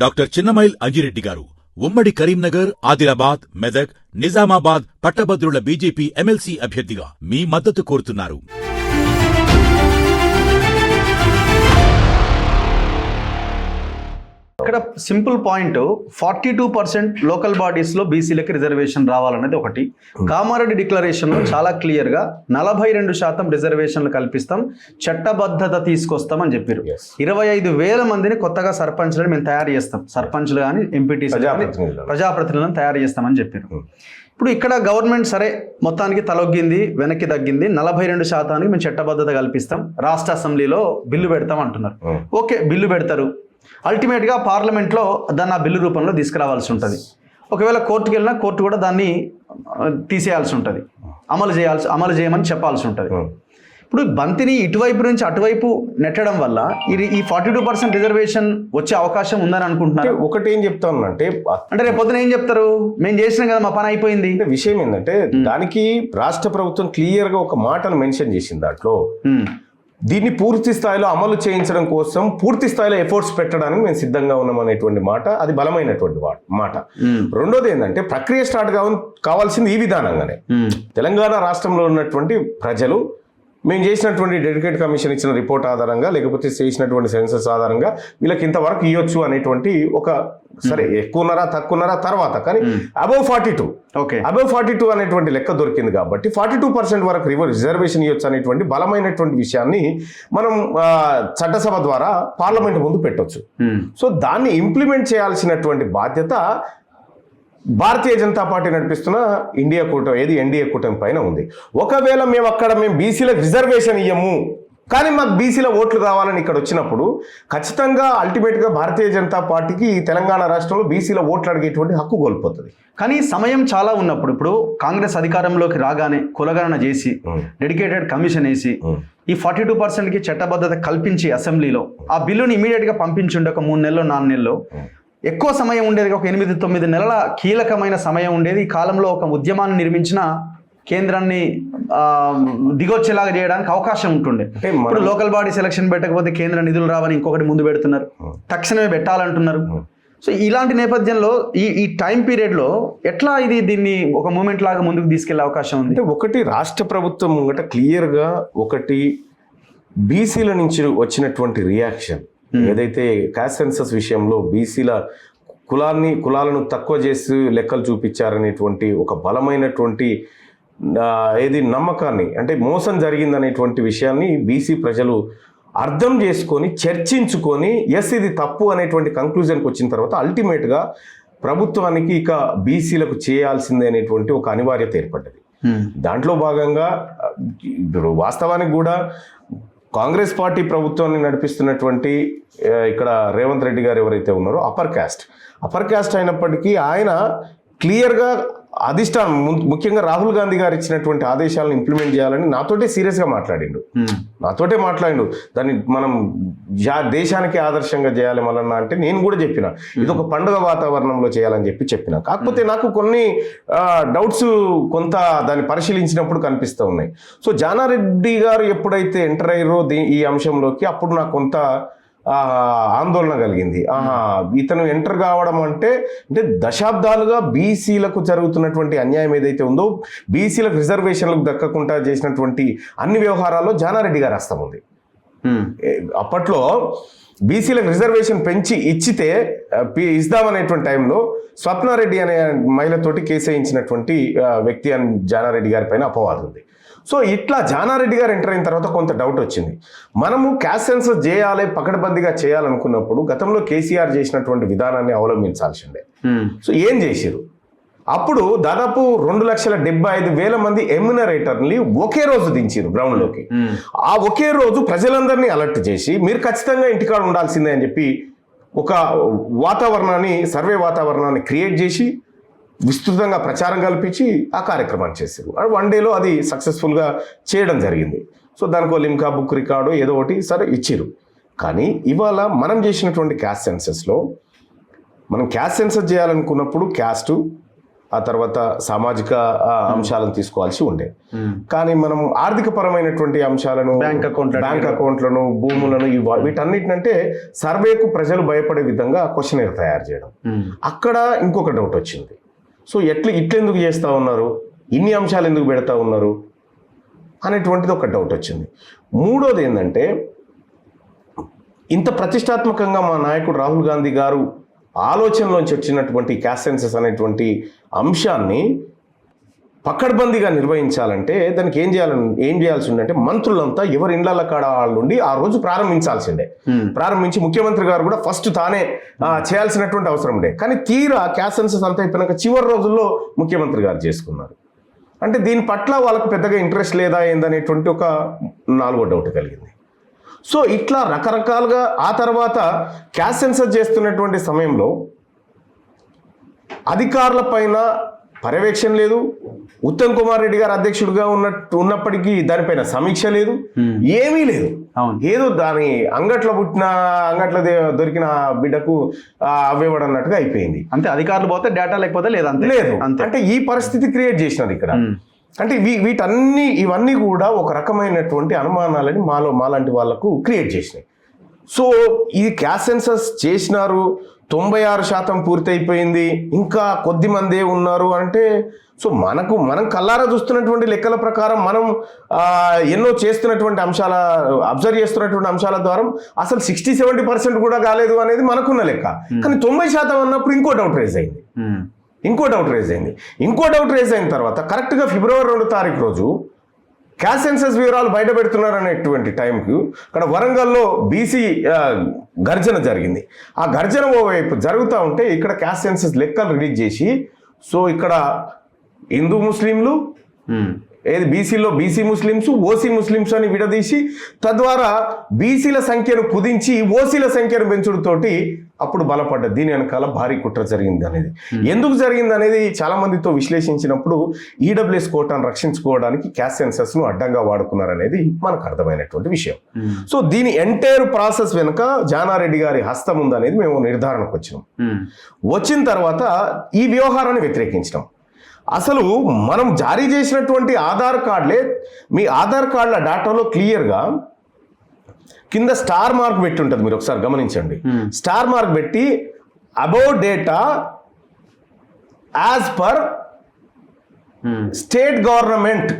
Doctor Chinnamail Anji Reddy గారు ఉమ్మడి కరీంనగర్, ఆదిలాబాద్, మెదక్, నిజామాబాద్ పట్టభద్రుల బీజేపీ ఎమ్మెల్సీ అభ్యర్థిగా మీ మద్దతు కోరుతున్నారు. ఇక్కడ సింపుల్ పాయింట్ 42% లోకల్ బాడీస్ లో బీసీలకి రిజర్వేషన్ రావాలనేది ఒకటి. కామారెడ్డి డిక్లరేషన్ లో చాలా క్లియర్ గా 42% రిజర్వేషన్లు కల్పిస్తాం, చట్టబద్ధత తీసుకొస్తాం అని చెప్పారు. 25,000 మందిని కొత్తగా సర్పంచ్లను మేము తయారు చేస్తాం, సర్పంచ్లు కానీ ఎంపీటీసీ ప్రజాప్రతినిధులను తయారు చేస్తామని చెప్పారు. ఇప్పుడు ఇక్కడ గవర్నమెంట్ సరే మొత్తానికి తలొగ్గింది, వెనక్కి తగ్గింది, 42% మేము చట్టబద్ధత కల్పిస్తాం, రాష్ట్ర అసెంబ్లీలో బిల్లు పెడతాం అంటున్నారు. ఓకే, బిల్లు పెడతారు, అల్టిమేట్గా పార్లమెంట్లో దాన్ని ఆ బిల్లు రూపంలో తీసుకురావాల్సి ఉంటుంది. ఒకవేళ కోర్టుకు వెళ్ళినా కోర్టు కూడా దాన్ని తీసేయాల్సి ఉంటుంది, అమలు చేయమని చెప్పాల్సి ఉంటుంది. ఇప్పుడు బంతిని ఇటువైపు నుంచి అటువైపు నెట్టడం వల్ల ఈ 42% రిజర్వేషన్ వచ్చే అవకాశం ఉందని అనుకుంటున్నారు. ఒకటి ఏం చెప్తాను అంటే రేపు పొద్దున ఏం చెప్తారు, మేము చేసినాం కదా, మా పని అయిపోయింది. విషయం ఏంటంటే దానికి రాష్ట్ర ప్రభుత్వం క్లియర్గా ఒక మాటను మెన్షన్ చేసింది. దాంట్లో దీన్ని పూర్తి స్థాయిలో అమలు చేయించడం కోసం పూర్తి స్థాయిలో ఎఫర్ట్స్ పెట్టడానికి మేము సిద్ధంగా ఉన్నాం అనేటువంటి మాట, అది బలమైనటువంటి మాట. రెండోది ఏంటంటే ప్రక్రియ స్టార్ట్ కావాల్సింది ఈ విధానంగానే. తెలంగాణ రాష్ట్రంలో ఉన్నటువంటి ప్రజలు మేము చేసినటువంటి డెడికేట్ కమిషన్ ఇచ్చిన రిపోర్ట్ ఆధారంగా, లేకపోతే చేసినటువంటి సెన్సస్ ఆధారంగా వీళ్ళకి ఇంతవరకు ఇవ్వచ్చు అనేటువంటి ఒక, సరే ఎక్కువన్నారా తక్కువన్నారా తర్వాత, కానీ అబౌవ్ 42 అబౌవ్ 42 అనేటువంటి లెక్క దొరికింది. కాబట్టి 42% వరకు రిజర్వేషన్ ఇవ్వచ్చు అనేటువంటి బలమైనటువంటి విషయాన్ని మనం చట్టసభ ద్వారా పార్లమెంట్ ముందు పెట్టవచ్చు. సో దాన్ని ఇంప్లిమెంట్ చేయాల్సినటువంటి బాధ్యత భారతీయ జనతా పార్టీ నడిపిస్తున్న ఎన్డీఏ కూటమి పైన ఉంది. ఒకవేళ మేము బీసీలకు రిజర్వేషన్ ఇయ్యము, కానీ మాకు బీసీల ఓట్లు కావాలని ఇక్కడ వచ్చినప్పుడు ఖచ్చితంగా అల్టిమేట్గా భారతీయ జనతా పార్టీకి తెలంగాణ రాష్ట్రంలో బీసీల ఓట్లు అడిగేటువంటి హక్కు కోల్పోతుంది. కానీ సమయం చాలా ఉన్నప్పుడు, ఇప్పుడు కాంగ్రెస్ అధికారంలోకి రాగానే కులగణన చేసి డెడికేటెడ్ కమిషన్ వేసి ఈ 42%కి చట్టబద్ధత కల్పించి అసెంబ్లీలో ఆ బిల్లుని ఇమీడియట్గా పంపించి ఉండే ఒక 3 నెలలు 4 నెలలు ఎక్కువ సమయం ఉండేది, ఒక 8-9 నెలల కీలకమైన సమయం ఉండేది. ఈ కాలంలో ఒక ఉద్యమాన్ని నిర్మించిన కేంద్రాన్ని దిగొచ్చేలాగా చేయడానికి అవకాశం ఉంటుండే. ఇప్పుడు లోకల్ బాడీ సెలక్షన్ పెట్టకపోతే కేంద్ర నిధులు రావని ఇంకొకటి ముందు పెడుతున్నారు, తక్షణమే పెట్టాలంటున్నారు. సో ఇలాంటి నేపథ్యంలో ఈ టైం పీరియడ్లో ఎట్లా దీన్ని ఒక మూమెంట్ లాగా ముందుకు తీసుకెళ్లే అవకాశం ఉంది? అంటే ఒకటి రాష్ట్ర ప్రభుత్వం ముంగట క్లియర్గా ఒకటి బీసీల నుంచి వచ్చినటువంటి రియాక్షన్ ఏదైతే క్యాస్ట్ సెన్సస్ విషయంలో బీసీల కులాలను తక్కువ చేసి లెక్కలు చూపించారనేటువంటి ఒక బలమైనటువంటి నమ్మకాన్ని, అంటే మోసం జరిగిందనేటువంటి విషయాన్ని బీసీ ప్రజలు అర్థం చేసుకొని చర్చించుకొని ఇది తప్పు అనేటువంటి కంక్లూజన్కి వచ్చిన తర్వాత అల్టిమేట్గా ప్రభుత్వానికి ఇక బీసీలకు చేయాల్సిందే అనేటువంటి ఒక అనివార్యత ఏర్పడ్డది. దాంట్లో భాగంగా ఇప్పుడు వాస్తవానికి కూడా కాంగ్రెస్ పార్టీ ప్రభుత్వాన్ని నడిపిస్తున్నటువంటి ఇక్కడ రేవంత్ రెడ్డి గారు ఎవరైతే ఉన్నారో అప్పర్ క్యాస్ట్ అయినప్పటికీ ఆయన క్లియర్గా అధిష్టానం, ముఖ్యంగా రాహుల్ గాంధీ గారు ఇచ్చినటువంటి ఆదేశాలను ఇంప్లిమెంట్ చేయాలని నాతోటే సీరియస్గా మాట్లాడిండు. దాన్ని మనం దేశానికి ఆదర్శంగా చేయాలి మళ్ళన్నా అంటే నేను కూడా చెప్పిన ఇది ఒక పండుగ వాతావరణంలో చేయాలని చెప్పిన. కాకపోతే నాకు కొన్ని డౌట్స్ కొంత దాన్ని పరిశీలించినప్పుడు కనిపిస్తూ ఉన్నాయి. సో జానారెడ్డి గారు ఎప్పుడైతే ఎంటర్ అయ్యారో ఈ అంశంలోకి అప్పుడు నాకు కొంత ఆందోళన కలిగింది. ఇతను ఎంటర్ కావడం అంటే దశాబ్దాలుగా బీసీలకు జరుగుతున్నటువంటి అన్యాయం ఏదైతే ఉందో, బీసీలకు రిజర్వేషన్లకు దక్కకుండా చేసినటువంటి అన్ని వ్యవహారాల్లో జానారెడ్డి గారి హస్తం ఉంది. అప్పట్లో బీసీలకు రిజర్వేషన్ పెంచి ఇస్తామనేటువంటి టైంలో స్వప్నారెడ్డి అనే మహిళతోటి కేసు వేయించినటువంటి వ్యక్తి అని జానారెడ్డి గారి పైన అపవాదం ఉంది. సో ఇట్లా జానారెడ్డి గారు ఎంటర్ అయిన తర్వాత కొంత డౌట్ వచ్చింది. మనము క్యాస్ట్ సెన్సస్ చేయాలి, పకడ్బందీగా చేయాలనుకున్నప్పుడు గతంలో కేసీఆర్ చేసినటువంటి విధానాన్ని అవలంబించాల్సిందే. సో ఏం చేశారు? అప్పుడు దాదాపు 2,75,000 మంది ఎమ్యునరేటర్ని ఒకే రోజు దించారు గ్రౌండ్లోకి. ఆ ఒకే రోజు ప్రజలందరినీ అలర్ట్ చేసి మీరు ఖచ్చితంగా ఇంటికాడ ఉండాల్సిందే అని చెప్పి ఒక సర్వే వాతావరణాన్ని క్రియేట్ చేసి విస్తృతంగా ప్రచారం కల్పించి ఆ కార్యక్రమాన్ని చేశారు. 1 డేలో అది సక్సెస్ఫుల్గా చేయడం జరిగింది. సో దానికి లిమ్కా బుక్ రికార్డు ఏదో ఒకటి సరే ఇచ్చారు. కానీ ఇవాళ మనం చేసినటువంటి క్యాస్ట్ సెన్సస్లో మనం క్యాస్ట్ సెన్సస్ చేయాలనుకున్నప్పుడు క్యాస్టు, ఆ తర్వాత సామాజిక అంశాలను తీసుకోవాల్సి ఉండే. కానీ మనం ఆర్థిక పరమైనటువంటి అంశాలను, బ్యాంక్ అకౌంట్లను, భూములను, వీటన్నిటినంటే సర్వేకు ప్రజలు భయపడే విధంగా క్వశ్చనర్ తయారు చేయడం. అక్కడ ఇంకొక డౌట్ వచ్చింది. సో ఇట్లెందుకు చేస్తూ ఉన్నారు, ఇన్ని అంశాలు ఎందుకు పెడతా ఉన్నారు అనేటువంటిది ఒక డౌట్ వచ్చింది. మూడోది ఏంటంటే, ఇంత ప్రతిష్టాత్మకంగా మా నాయకుడు రాహుల్ గాంధీ గారు ఆలోచనలోంచి వచ్చినటువంటి క్యాస్ట్ సెన్సస్ అనేటువంటి అంశాన్ని పకడ్బందీగా నిర్వహించాలంటే దానికి ఏం చేయాల్సి ఉందంటే, మంత్రులంతా ఎవరి ఇండ్ల కాడ నుండి ఆ రోజు ప్రారంభించాల్సిందే. ప్రారంభించి ముఖ్యమంత్రి గారు కూడా ఫస్ట్ తానే చేయాల్సినటువంటి అవసరం ఉండే. కానీ తీరా క్యాస్ట్ సెన్సస్ అంతా అయిపోయినాక చివరి రోజుల్లో ముఖ్యమంత్రి గారు చేసుకున్నారు. అంటే దీని పట్ల వాళ్ళకు పెద్దగా ఇంట్రెస్ట్ లేదా ఏందనేటువంటి ఒక 4వ డౌట్ కలిగింది. సో ఇట్లా రకరకాలుగా ఆ తర్వాత క్యాస్ట్ సెన్సస్ చేస్తున్నటువంటి సమయంలో అధికారుల పైన పర్యవేక్షణ లేదు. ఉత్తమ్ కుమార్ రెడ్డి గారు అధ్యక్షుడిగా ఉన్నప్పటికీ దానిపైన సమీక్ష లేదు, ఏమీ లేదు. ఏదో దాని అంగట్లో దొరికిన బిడ్డకు అవ్వేవాడు అన్నట్టుగా అయిపోయింది. అంతే, అధికారులు పోతే డేటా లేకపోతే లేదు. అంటే ఈ పరిస్థితి క్రియేట్ చేసినది ఇక్కడ. అంటే ఇవన్నీ కూడా ఒక రకమైనటువంటి అనుమానాలని మాలాంటి వాళ్ళకు క్రియేట్ చేసినాయి. సో ఈ క్యాస్ట్ సెన్సస్ చేసినారు, 96% పూర్తయిపోయింది, ఇంకా కొద్ది మందే ఉన్నారు అంటే, సో మనం కల్లారా చూస్తున్నటువంటి లెక్కల ప్రకారం మనం ఎన్నో చేస్తున్నటువంటి అబ్జర్వ్ చేస్తున్నటువంటి అంశాల ద్వారా అసలు 60-70% కూడా కాలేదు అనేది మనకున్న లెక్క. కానీ 90% అన్నప్పుడు ఇంకో డౌట్ రేజ్ అయింది. ఇంకో డౌట్ రేజ్ అయిన తర్వాత కరెక్ట్గా ఫిబ్రవరి 2వ తారీఖు రోజు క్యాస్ట్ సెన్సస్ వివరాలు బయట పెడుతున్నారు అనేటువంటి టైంకు అక్కడ వరంగల్లో బీసీ గర్జన జరిగింది. ఆ గర్జన ఓవైపు జరుగుతూ ఉంటే ఇక్కడ క్యాస్ట్ సెన్సస్ లెక్కలు రిలీజ్ చేసి, సో ఇక్కడ హిందూ ముస్లింలు, ఏది బీసీలో బీసీ ముస్లిమ్స్, ఓసీ ముస్లిమ్స్ అని విడదీసి తద్వారా బీసీల సంఖ్యను కుదించి ఓసీల సంఖ్యను పెంచుడుతోటి అప్పుడు బలపడ్డది. దీని వెనకాల భారీ కుట్ర జరిగింది అనేది, ఎందుకు జరిగింది అనేది చాలా మందితో విశ్లేషించినప్పుడు ఈడబ్ల్యూఎస్ కోటాను రక్షించుకోవడానికి క్యాస్ట్ సెన్సస్ ను అడ్డంగా వాడుకున్నారనేది మనకు అర్థమైనటువంటి విషయం. సో దీని ఎంటైర్ ప్రాసెస్ వెనుక జానారెడ్డి గారి హస్తం ఉందనేది మేము నిర్ధారణకు వచ్చిన తర్వాత ఈ వ్యవహారాన్ని వ్యతిరేకించినాం. అసలు మనం జారీ చేసినటువంటి ఆధార్ కార్డులే, మీ ఆధార్ కార్డుల డేటాలో క్లియర్గా కింద స్టార్ మార్క్ పెట్టి ఉంటుంది, మీరు ఒకసారి గమనించండి. స్టార్ మార్క్ పెట్టి about data as per state government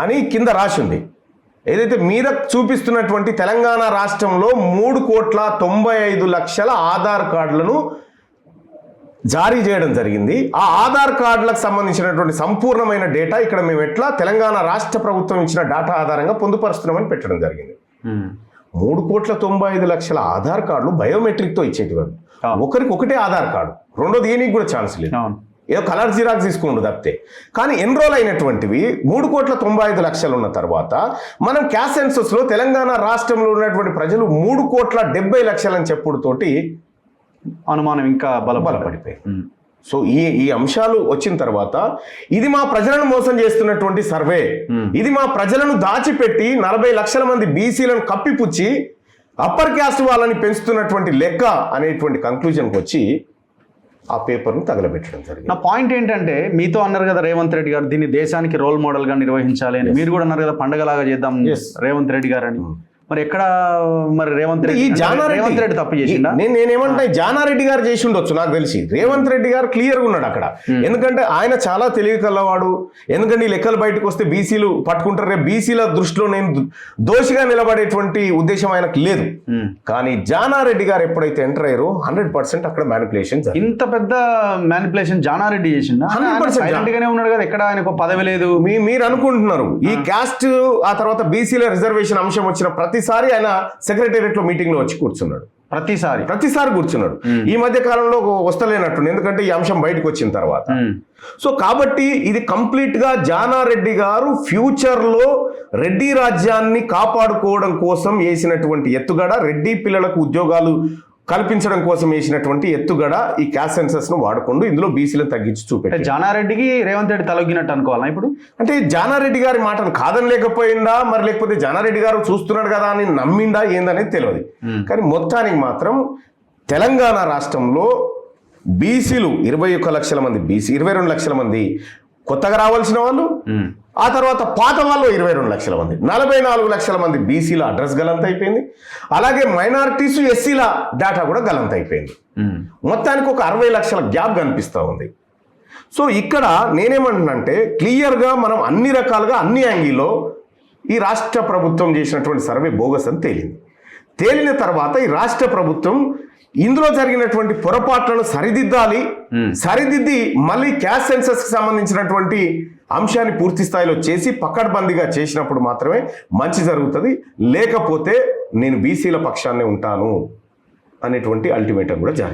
అని కింద రాసి ఉంది. ఏదైతే మీద చూపిస్తున్నటువంటి తెలంగాణ రాష్ట్రంలో 3,95,00,000 ఆధార్ కార్డులను జారీ చేయడం జరిగింది. ఆ ఆధార్ కార్డులకు సంబంధించినటువంటి సంపూర్ణమైన డేటా ఇక్కడ మేము ఎట్లా తెలంగాణ రాష్ట్ర ప్రభుత్వం ఇచ్చిన డేటా ఆధారంగా పొందుపరుస్తున్నామని పెట్టడం జరిగింది. 3,95,00,000 ఆధార్ కార్డులు బయోమెట్రిక్తో ఇచ్చేటివారు. ఒకటే ఆధార్ కార్డు, రెండోది ఏనికి కూడా ఛాన్స్ లేదు, ఏదో కలర్ జిరాక్స్ తీసుకుంటూ తప్పితే. కానీ ఎన్రోల్ అయినటువంటివి 3,95,00,000 ఉన్న తర్వాత మనం క్యాస్ట్ సెన్సస్ లో తెలంగాణ రాష్ట్రంలో ఉన్నటువంటి ప్రజలు 3,70,00,000 అని చెప్పుడుతోటి అనుమానం ఇంకా బలపడిపోయి. సో ఈ అంశాలు వచ్చిన తర్వాత ఇది మా ప్రజలను మోసం చేస్తున్నటువంటి సర్వే, ఇది మా ప్రజలను దాచిపెట్టి 40 లక్షల మంది బీసీలను కప్పిపుచ్చి అప్పర్ క్యాస్ట్ వాళ్ళని పెంచుతున్నటువంటి లెక్క అనేటువంటి కంక్లూజన్కి వచ్చి ఆ పేపర్ను తగలబెట్టడం జరిగింది. నా పాయింట్ ఏంటంటే, మీతో అన్నారు కదా రేవంత్ రెడ్డి గారు దీన్ని దేశానికి రోల్ మోడల్ గా నిర్వహించాలి అని, మీరు కూడా అన్నారు కదా పండగలాగా చేద్దాం రేవంత్ రెడ్డి గారు అని. మరి ఎక్కడ రేవంత్ రెడ్డి తప్పు చేసిండా? నేనేమంటే జానారెడ్డి గారు చేసి ఉండొచ్చు నాకు తెలిసి. రేవంత్ రెడ్డి గారు క్లియర్గా ఉన్నాడు అక్కడ, ఎందుకంటే ఆయన చాలా తెలివి కలవాడు. ఎందుకంటే ఈ లెక్కలు బయటకు వస్తే బీసీలు పట్టుకుంటారు, రేపు బీసీల దృష్టిలో నేను దోషిగా నిలబడేటువంటి ఉద్దేశం ఆయనకు లేదు. కానీ జానారెడ్డి గారు ఎప్పుడైతే ఎంటర్ అయ్యారో 100% అక్కడ మ్యానిపులేషన్. ఇంత పెద్ద మ్యానిపులేషన్ జానారెడ్డి చేసిండా? 100% గానే ఉన్నాడు కదా, ఎక్కడ ఆయనకు పదవి లేదు. మీరు అనుకుంటున్నారు ఈ క్యాస్ట్ ఆ తర్వాత బీసీల రిజర్వేషన్ అంశం వచ్చిన ప్రతిసారి ఆయన సెక్రటేరియట్ లో మీటింగ్ లో వచ్చి కూర్చున్నాడు. ప్రతిసారి కూర్చున్నాడు. ఈ మధ్య కాలంలో వస్తలేనట్టు, ఎందుకంటే ఈ అంశం బయటకు వచ్చిన తర్వాత. సో కాబట్టి ఇది కంప్లీట్ గా జానారెడ్డి గారు ఫ్యూచర్ లో రెడ్డి రాజ్యాన్ని కాపాడుకోవడం కోసం వేసినటువంటి ఎత్తుగడ, రెడ్డి పిల్లలకు ఉద్యోగాలు కల్పించడం కోసం వేసినటువంటి ఎత్తుగడ ఈ క్యాస్ట్ సెన్సస్ ను వాడుకుంటూ ఇందులో బీసీలను తగ్గించి చూపెట్టారు. జానారెడ్డికి రేవంత్ రెడ్డి తలొగ్గినట్టు అనుకోవాలా ఇప్పుడు? అంటే జానారెడ్డి గారి మాటను కాదని లేకపోయిందా, మరి లేకపోతే జానారెడ్డి గారు చూస్తున్నాడు కదా అని నమ్మిండా ఏందనేది తెలియదు. కానీ మొత్తానికి మాత్రం తెలంగాణ రాష్ట్రంలో బీసీలు 21 లక్షల మంది, బీసీ 22 లక్షల మంది కొత్తగా రావాల్సిన వాళ్ళు, ఆ తర్వాత పాత వాళ్ళు 22 లక్షల మంది, 44 లక్షల మంది బీసీల అడ్రస్ గలంత అయిపోయింది. అలాగే మైనారిటీస్, ఎస్సీల డేటా కూడా గలంత అయిపోయింది. మొత్తానికి ఒక 60 లక్షల గ్యాప్ కనిపిస్తూ ఉంది. సో ఇక్కడ నేనేమంటున్నానంటే క్లియర్గా మనం అన్ని రకాలుగా అన్ని యాంగిల్లో ఈ రాష్ట్ర ప్రభుత్వం చేసినటువంటి సర్వే బోగస్ అని తేలిన తర్వాత ఈ రాష్ట్ర ప్రభుత్వం ఇందులో జరిగినటువంటి పొరపాట్లను సరిదిద్ది మళ్ళీ క్యాస్ట్ సెన్సస్ కి సంబంధించినటువంటి అంశాన్ని పూర్తి స్థాయిలో చేసి పకడ్బందీగా చేసినప్పుడు మాత్రమే మంచి జరుగుతుంది. లేకపోతే నేను బీసీల పక్షాన్నే ఉంటాను అనేటువంటి అల్టిమేటం కూడా జారీ